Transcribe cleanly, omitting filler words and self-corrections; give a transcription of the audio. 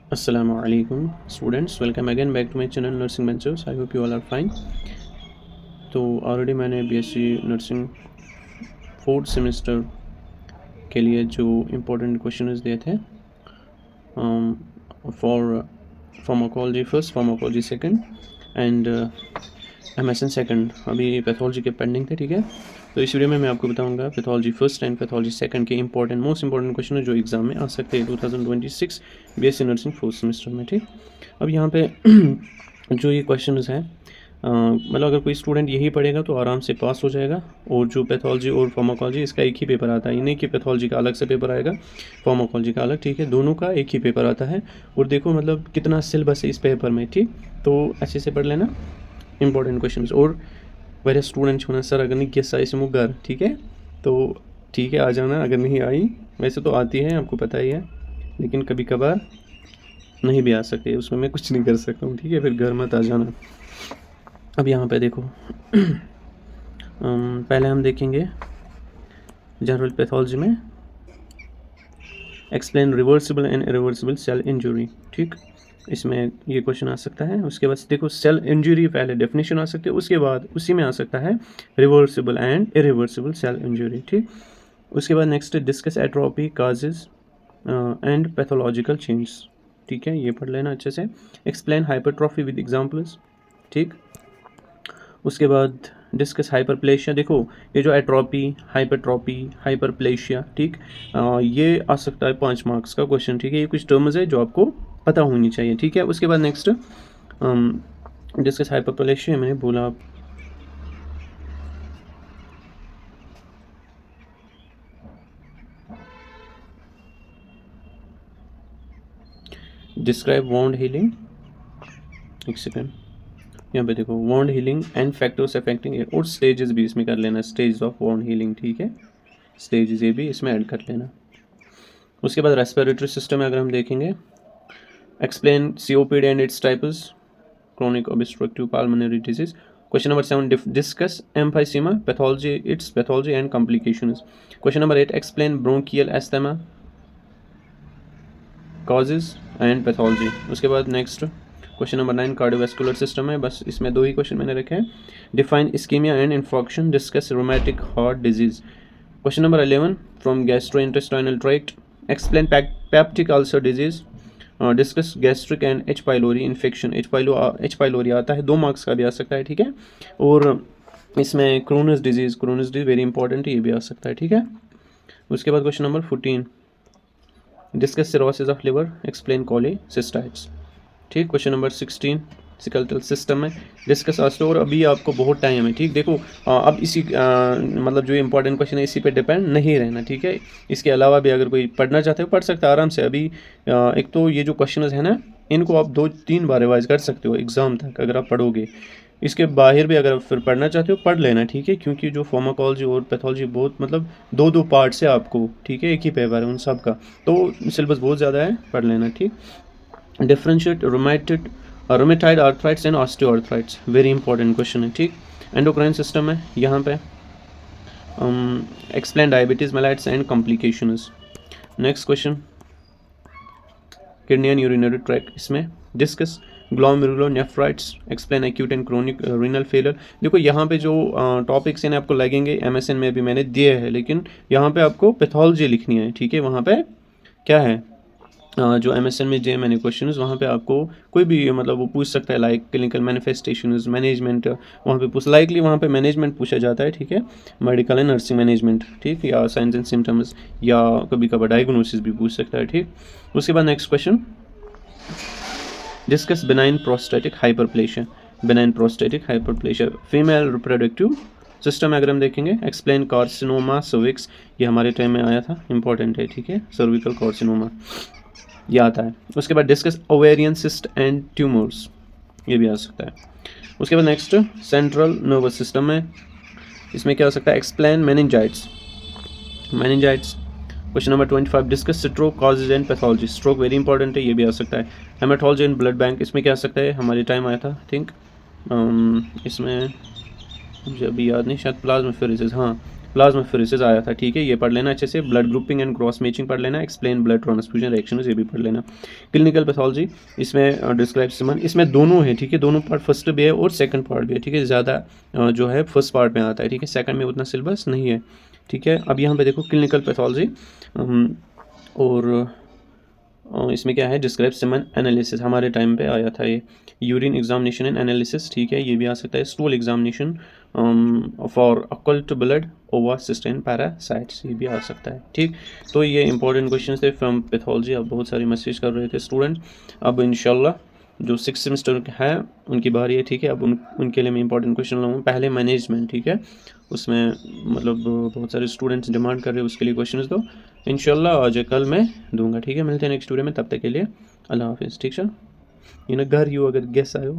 Assalamualaikum students, welcome again back to my channel Nursing Ventures. I hope you all are fine. तो already मैंने BSc nursing fourth semester के लिए जो important questions दिए थे for pharmacology first, pharmacology second and MSN second, अभी pathology के pending थे, ठीक है। तो इस वीडियो में मैं आपको बताऊंगा pathology first and pathology second के मोस्ट इंपॉर्टेंट क्वेश्चन जो एग्जाम में आ सकते हैं 2026 बीएससी नर्सिंग फोर्थ सेमेस्टर में, ठीक। अब यहाँ पे जो ये क्वेश्चन हैं, मतलब अगर कोई स्टूडेंट यही पढ़ेगा तो आराम से पास हो जाएगा। और जो पैथोलॉजी और फार्माकोलॉजी, इसका एक ही पेपर आता है, ये नहीं कि पैथोलॉजी का अलग से पेपर आएगा, फार्माकोलॉजी का अलग, ठीक है। दोनों का एक ही पेपर आता है। और देखो मतलब कितना सिलेबस है इस पेपर में, ठीक। तो अच्छे से पढ़ लेना इंपॉर्टेंट क्वेश्चन। और वह स्टूडेंट होना सर अगर नहीं किया इस मुगर, ठीक है, तो ठीक है आ जाना। अगर नहीं आई, वैसे तो आती है, आपको पता ही है, लेकिन कभी कभार नहीं भी आ सकते, उसमें मैं कुछ नहीं कर सकता हूँ, ठीक है। फिर घर मत आ जाना। अब यहाँ पे देखो पहले हम देखेंगे जनरल पैथोलॉजी में explain reversible and irreversible cell injury, ठीक। इसमें ये क्वेश्चन आ सकता है। उसके बाद देखो सेल इंजरी पहले डेफिनेशन आ सकती है, उसके बाद उसी में आ सकता है reversible and irreversible cell injury, ठीक। उसके बाद next discuss atrophy causes and pathological change, ठीक है, ये पढ़ लेना अच्छे से। एक्सप्लेन हाइपरट्रॉफी विद एग्जांपल्स, ठीक। उसके बाद डिस्कस हाइपरप्लेशिया। देखो ये जो एट्रोपी, हाइपरट्रॉपी, हाइपरप्लेशिया, ठीक, ये आ सकता है 5 मार्क्स का क्वेश्चन, ठीक है। ये कुछ टर्म्स है जो आपको पता होनी चाहिए, ठीक है। उसके बाद नेक्स्ट डिस्कस हाइपरप्लेशिया, मैंने बोला डिस्क्राइब वॉन्ड हीलिंग। एक सेकेंड, यहाँ पे देखो wound healing and factors affecting it, और स्टेजेस भी इसमें कर लेना, स्टेज ऑफ वॉन्ड हीलिंग, ठीक है, स्टेजेस ये भी इसमें ऐड कर लेना। उसके बाद रेस्पिरेटरी सिस्टम में अगर हम देखेंगे, explain COPD and its types, chronic obstructive pulmonary disease. Question number 7, discuss emphysema, pathology, its pathology and complications. Question number 8, explain bronchial asthma, causes and pathology. उसके बाद next question number 9 cardiovascular system है, बस इसमें 2 ही question मैंने रखे हैं। Define ischaemia and infarction, discuss rheumatic heart disease. Question number 11 from gastrointestinal tract, explain peptic ulcer disease, discuss gastric and H pylori infection. H pylori आता है, 2 marks का भी आ सकता है, ठीक है। और इसमें क्रोनस डिजीज़ वेरी इंपॉर्टेंट है, ये भी आ सकता है, ठीक है। उसके बाद question number 14, discuss cirrhosis of liver, explain cholecystitis, ठीक। क्वेश्चन नंबर 16 स्केलेटल सिस्टम में डिस्कस ऑस्टियो, और अभी आपको बहुत टाइम है, ठीक। देखो अब इसी मतलब जो इंपॉर्टेंट क्वेश्चन है इसी पे डिपेंड नहीं रहना, ठीक है। इसके अलावा भी अगर कोई पढ़ना चाहते हो पढ़ सकता है आराम से। अभी एक तो ये जो क्वेश्चन है ना, इनको आप 2-3 बार रिवाइज कर सकते हो एग्ज़ाम तक अगर आप पढ़ोगे। इसके बाहर भी अगर फिर पढ़ना चाहते हो पढ़ लेना, ठीक है, क्योंकि जो फार्माकोलॉजी और पैथोलॉजी बहुत मतलब 2-2 पार्ट से आपको, ठीक है, एक ही पेपर है उन सब का, तो सिलेबस बहुत ज़्यादा है, पढ़ लेना, ठीक। Differentiate rheumatoid arthritis and osteoarthritis, very important question है, ठीक। एंडोक्राइन सिस्टम है यहाँ पे, explain diabetes mellitus and complications. Next question kidney and urinary tract, इसमें discuss glomerulonephritis, explain acute and chronic renal failure. देखो यहाँ पे जो टॉपिक्स हैं आपको लगेंगे एमएसएन में भी मैंने दिए हैं, लेकिन यहाँ पे आपको पैथोलॉजी लिखनी है, ठीक है। वहाँ पे क्या है, जो एमएसएन में जे मैंने क्वेश्चन वहाँ पे आपको कोई भी मतलब वो पूछ सकता है, लाइक क्लिनिकल मैनिफेस्टेशंस, मैनेजमेंट, वहाँ पे पूछ लाइकली वहाँ पे मैनेजमेंट पूछा जाता है, ठीक है, मेडिकल एंड नर्सिंग मैनेजमेंट, ठीक, या साइंस एंड सिम्टम्स, या कभी कभार डायग्नोसिस भी पूछ सकता है, ठीक। उसके बाद next question, discuss benign prostatic hyperplasia, female reproductive system अगर हम देखेंगे, एक्सप्लेन कार्सिनोमा सर्विक्स, ये हमारे टाइम में आया था, इंपॉर्टेंट है, ठीक है, सर्विकल कार्सिनोमा ये आता है। उसके बाद discuss ovarian cyst and tumours, ये भी आ सकता है। उसके बाद नेक्स्ट सेंट्रल नर्वस सिस्टम में, इसमें क्या हो सकता है, explain meningitis. Question number 25, discuss stroke causes and pathology, stroke very important है, ये भी आ सकता है। हेमाटोलॉजी एंड ब्लड बैंक, इसमें क्या आ सकता है, हमारे टाइम आया था थिंक, इसमें मुझे अभी याद नहीं, शायद प्लाज्मा फेरेसिस, हाँ प्लाज्माफेरेसिस आया था, ठीक है, ये पढ़ लेना अच्छे से। Blood grouping and cross matching पढ़ लेना। एक्सप्लेन ब्लड ट्रांसफ्यूजन रिएक्शन, ये भी पढ़ लेना। क्लिनिकल पैथोलॉजी, इसमें डिस्क्राइब सिमन, इसमें दोनों है, ठीक है, दोनों पार्ट, फर्स्ट भी है और सेकंड पार्ट भी है, ठीक है, ज़्यादा जो है फर्स्ट पार्ट में आता है, ठीक है, सेकंड में उतना सिलेबस नहीं है, ठीक है। अब यहाँ पे देखो क्लिनिकल पैथोलॉजी और इसमें क्या है, डिस्क्राइब सिमन एनालिसिस, हमारे टाइम पे आया था ये। यूरिन एग्जामिनेशन एंड एनालिसिस, ठीक है, ये भी आ सकता है। Stool examination for occult blood ओवा सिस्टेन पैरासाइट्स, ये भी आ सकता है, ठीक। तो ये इंपॉर्टेंट क्वेश्चन थे फ्रॉम पैथोलॉजी। अब बहुत सारी मैसेज कर रहे थे स्टूडेंट। अब इंशाल्लाह जो 6th सेमेस्टर है उनकी बारी है, ठीक है। अब उनके लिए मैं इंपॉर्टेंट क्वेश्चन लाऊंगा। पहले मैनेजमेंट, ठीक है, उसमें मतलब बहुत सारे स्टूडेंट्स डिमांड कर रहे हैं, उसके लिए क्वेश्चंस दो इंशाल्लाह, आज या कल मैं दूंगा, ठीक है। मिलते हैं नेक्स्ट वीडियो में, तब तक के लिए अल्लाह हाफिज़, ठीक है। घर यू अगर गेस आयो